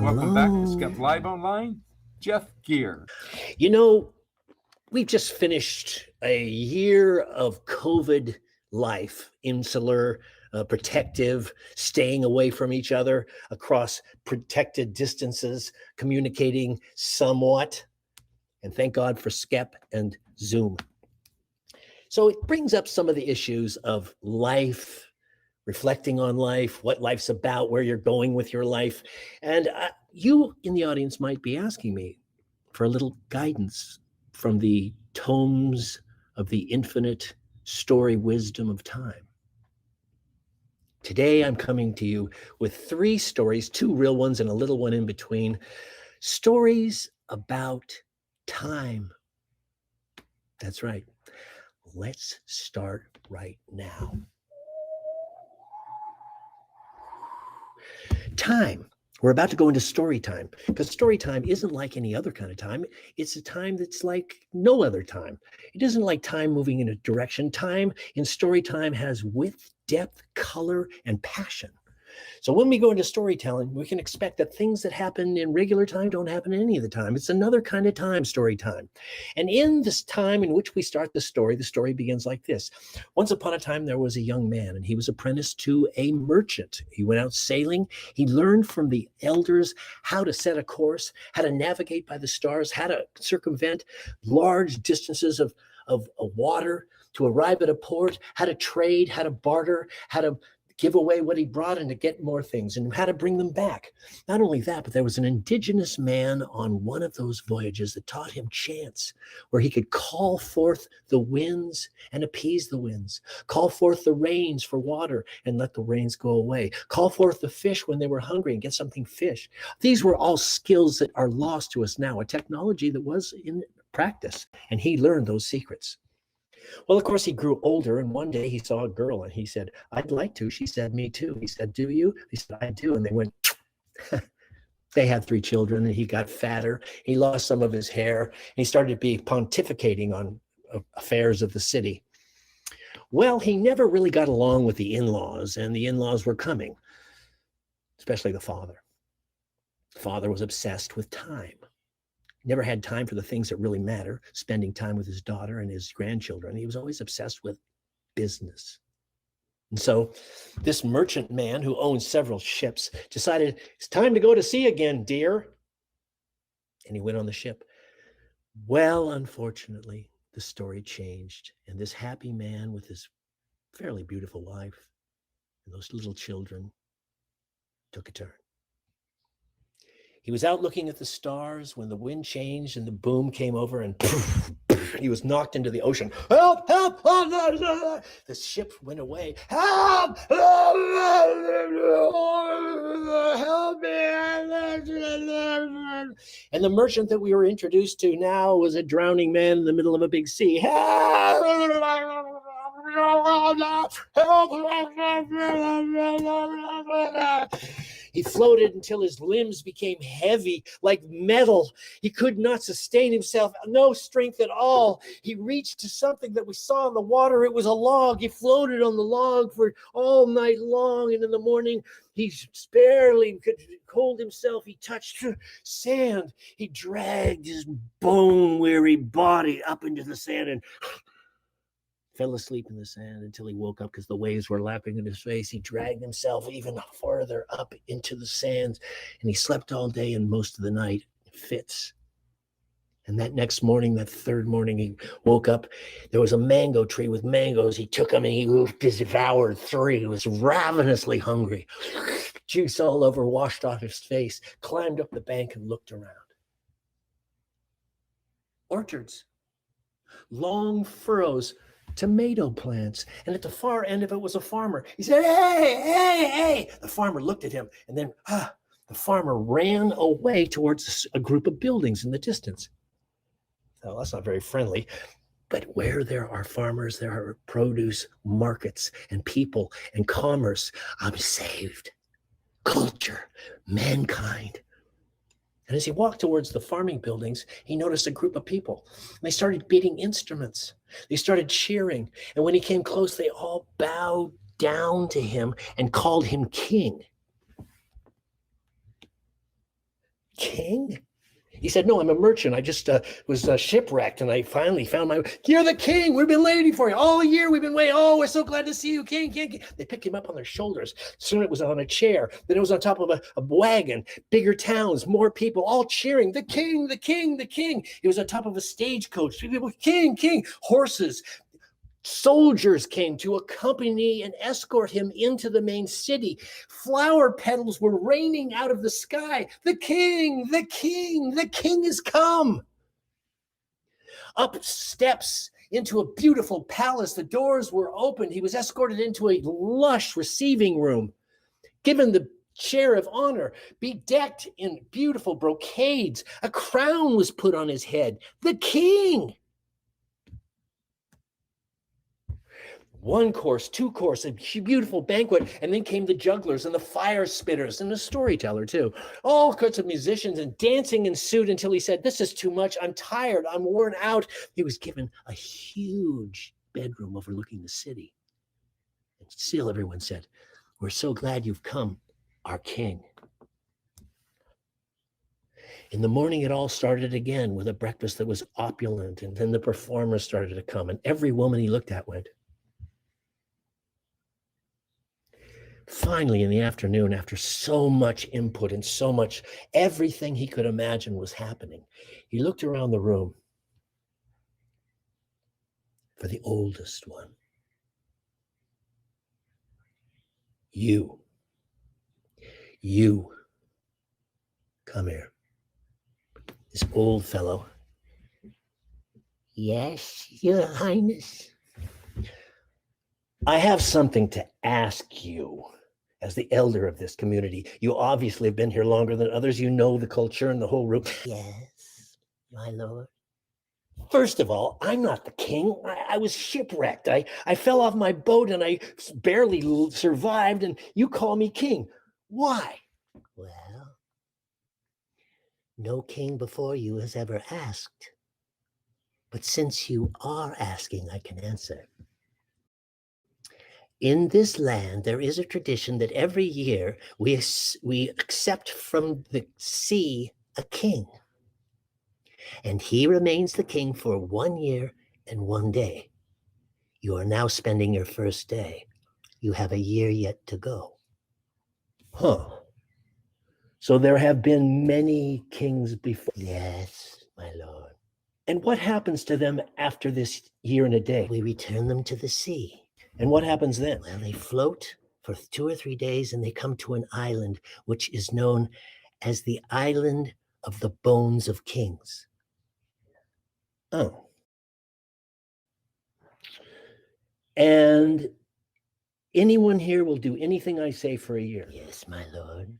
Welcome back to Hello. Skep Live Online. Jeff Gear. You know, we've just finished a year of COVID life, insular, protective, staying away from each other across protected distances, communicating somewhat. And thank God for Skep and Zoom. So it brings up some of the issues of life, reflecting on life, what life's about, where you're going with your life. And you in the audience might be asking me for a little guidance from the tomes of the infinite story wisdom of time. Today, I'm coming to you with 3 stories, 2 real ones and a little one in between. Stories about time. That's right. Let's start right now. Time. We're about to go into story time because story time isn't like any other kind of time. It's a time that's like no other time. It isn't like time moving in a direction. Time in story time has width, depth, color, and passion. So when we go into storytelling, we can expect that things that happen in regular time don't happen any of the time. It's another kind of time, story time. And in this time in which we start the story begins like this. Once upon a time, there was a young man, and he was apprenticed to a merchant. He went out sailing. He learned from the elders how to set a course, how to navigate by the stars, how to circumvent large distances of water to arrive at a port, how to trade, how to barter, how to give away what he brought and to get more things, and how to bring them back. Not only that, but there was an indigenous man on one of those voyages that taught him chants, where he could call forth the winds and appease the winds, call forth the rains for water and let the rains go away, call forth the fish when they were hungry and get something fish. These were all skills that are lost to us now, a technology that was in practice, and he learned those secrets. Well, of course, he grew older, and one day he saw a girl, and he said, "I'd like to." She said, "Me too." He said, "Do you?" He said, "I do." And they went, they had 3 children, and he got fatter. He lost some of his hair, and he started to be pontificating on affairs of the city. Well, he never really got along with the in-laws, and the in-laws were coming, especially the father. The father was obsessed with time. Never had time for the things that really matter, spending time with his daughter and his grandchildren. He was always obsessed with business. And so this merchant man who owned several ships decided, "It's time to go to sea again, dear." And he went on the ship. Well, unfortunately, the story changed, and this happy man with his fairly beautiful wife and those little children took a turn. He was out looking at the stars when the wind changed and the boom came over, and he was knocked into the ocean. "Help, help, help." The ship went away. "Help, help me." And the merchant that we were introduced to now was a drowning man in the middle of a big sea. "Help, help." He floated until his limbs became heavy like metal. He could not sustain himself, no strength at all. He reached to something that we saw in the water. It was a log. He floated on the log for all night long, and in the morning, he barely could hold himself. He touched sand. He dragged his bone-weary body up into the sand and fell asleep in the sand until he woke up because the waves were lapping in his face. He dragged himself even farther up into the sands, and he slept all day and most of the night in fits. And that next morning, that third morning, he woke up. There was a mango tree with mangoes. He took them and he devoured 3. He was ravenously hungry. Juice all over, washed off his face, climbed up the bank and looked around. Orchards, long furrows, tomato plants, and at the far end of it was a farmer. He said, "Hey, hey, hey." The farmer looked at him, and then the farmer ran away towards a group of buildings in the distance. Well, that's not very friendly. But where there are farmers, there are produce markets and people and commerce. I'm saved. Culture, mankind. And as he walked towards the farming buildings, he noticed a group of people. They started beating instruments. They started cheering. And when he came close, they all bowed down to him and called him king. king? He said, no, I'm a merchant. I just was shipwrecked and I finally found my, you're the king. We've been waiting for you all year. We've been waiting. Oh, we're so glad to see you, king, king, king. They picked him up on their shoulders. Soon it was on a chair. Then it was on top of a wagon, bigger towns, more people, all cheering, the king, the king, the king. It was on top of a stagecoach. People, king, king, horses. Soldiers came to accompany and escort him into the main city. Flower petals were raining out of the sky. The king, the king, the king has come. Up steps into a beautiful palace. The doors were opened. He was escorted into a lush receiving room, given the chair of honor, bedecked in beautiful brocades. A crown was put on his head. The king. One course, two course, a beautiful banquet, and then came the jugglers and the fire spitters and the storyteller too. All sorts of musicians, and dancing ensued until he said, this is too much, I'm tired, I'm worn out. He was given a huge bedroom overlooking the city. And still everyone said, we're so glad you've come, our king. In the morning, it all started again with a breakfast that was opulent, and then the performers started to come, and every woman he looked at went. Finally, in the afternoon, after so much input and so much, everything he could imagine was happening, he looked around the room for the oldest one. You, come here. This old fellow. Yes, Your Highness. I have something to ask you as the elder of this community. You obviously have been here longer than others. You know the culture and the whole room. Yes, my lord. First of all, I'm not the king. I was shipwrecked. I fell off my boat and I barely survived, and you call me king. Why? Well, no king before you has ever asked. But since you are asking, I can answer. In this land, there is a tradition that every year we accept from the sea a king. And he remains the king for 1 year and 1 day. You are now spending your first day. You have a year yet to go. Huh. So there have been many kings before. Yes, my lord. And what happens to them after this year and a day? We return them to the sea. And what happens then? Well, they float for 2 or 3 days and they come to an island, which is known as the Island of the Bones of Kings. Oh. And anyone here will do anything I say for a year? Yes, my lord.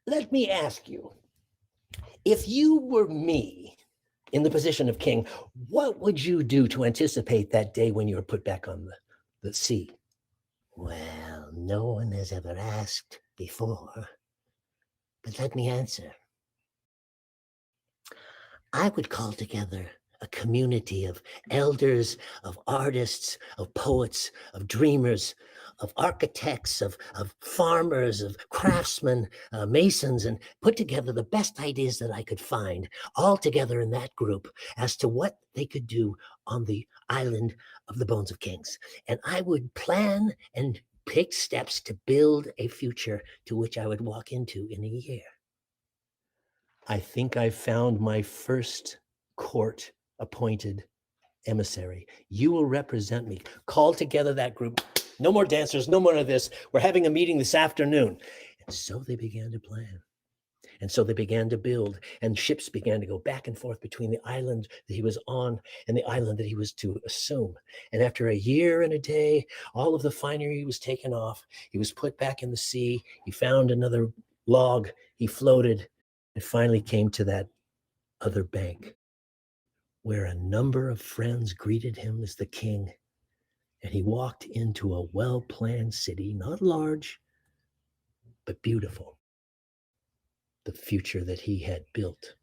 Let me ask you, if you were me in the position of king, what would you do to anticipate that day when you're put back on the sea? Well, no one has ever asked before, but let me answer. I would call together a community of elders, of artists, of poets, of dreamers, of architects, of farmers, of craftsmen, masons, and put together the best ideas that I could find, all together in that group as to what they could do on the Island of the Bones of Kings. And I would plan and take steps to build a future to which I would walk into in a year. I think I found my first court-appointed emissary. You will represent me. Call together that group. No more dancers, no more of this. We're having a meeting this afternoon. And so they began to plan. And so they began to build, and ships began to go back and forth between the island that he was on and the island that he was to assume. And after a year and a day, all of the finery was taken off. He was put back in the sea. He found another log. He floated and finally came to that other bank where a number of friends greeted him as the king. And he walked into a well-planned city, not large, but beautiful. The future that he had built.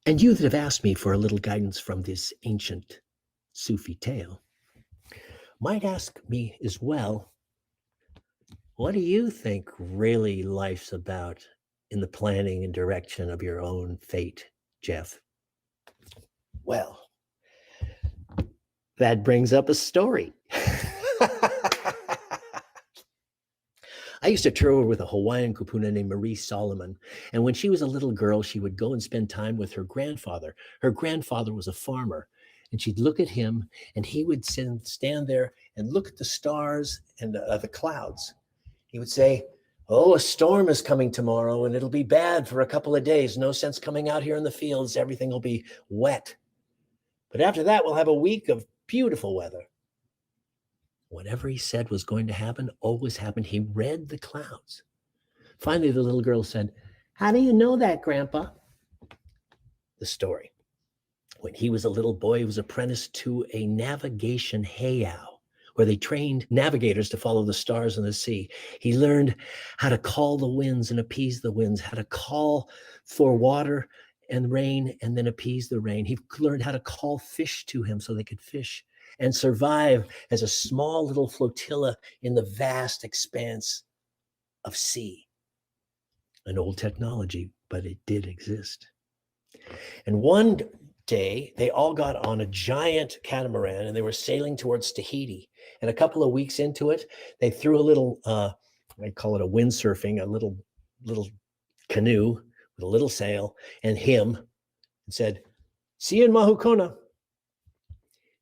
And you that have asked me for a little guidance from this ancient Sufi tale, might ask me as well, what do you think really life's about in the planning and direction of your own fate, Jeff? Well, that brings up a story. I used to tour with a Hawaiian kupuna named Marie Solomon. And when she was a little girl, she would go and spend time with her grandfather. Her grandfather was a farmer. And she'd look at him, and he would stand there and look at the stars and the clouds. He would say, "Oh, a storm is coming tomorrow, and it'll be bad for a couple of days. No sense coming out here in the fields. Everything will be wet. But after that, we'll have a week of beautiful weather." Whatever he said was going to happen always happened. He read the clouds. Finally, the little girl said, "How do you know that, Grandpa?" The story. When he was a little boy, he was apprenticed to a navigation heiau, where they trained navigators to follow the stars in the sea. He learned how to call the winds and appease the winds, how to call for water and rain and then appease the rain. He learned how to call fish to him so they could fish and survive as a small little flotilla in the vast expanse of sea. An old technology, but it did exist. And one day, they all got on a giant catamaran and they were sailing towards Tahiti. And a couple of weeks into it, they threw a little, I call it a windsurfing, a little canoe with a little sail and him, and said, "See you in Mahukona."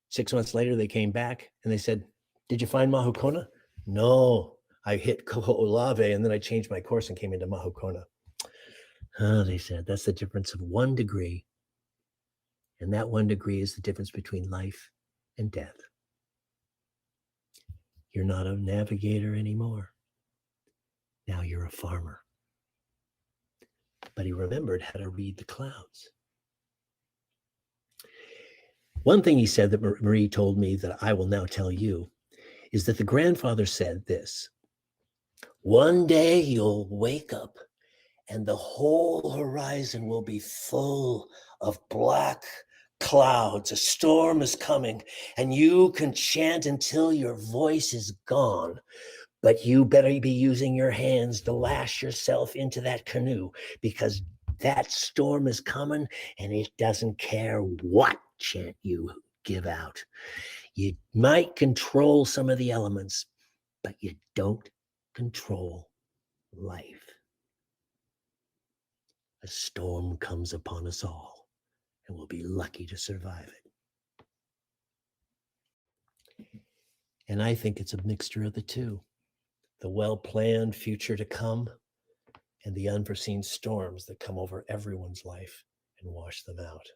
6 months later, they came back and they said, "Did you find Mahukona?" "No, I hit Ko'olave and then I changed my course and came into Mahukona." "Oh," they said, "that's the difference of 1 degree. And that 1 degree is the difference between life and death. You're not a navigator anymore. Now you're a farmer." But he remembered how to read the clouds. One thing he said that Marie told me that I will now tell you is that the grandfather said this: "One day you'll wake up and the whole horizon will be full of black clouds. A storm is coming, and you can chant until your voice is gone. But you better be using your hands to lash yourself into that canoe, because that storm is coming, and it doesn't care what chant you give out. You might control some of the elements, but you don't control life. A storm comes upon us all, and we'll be lucky to survive it." And I think it's a mixture of the two: the well-planned future to come and the unforeseen storms that come over everyone's life and wash them out.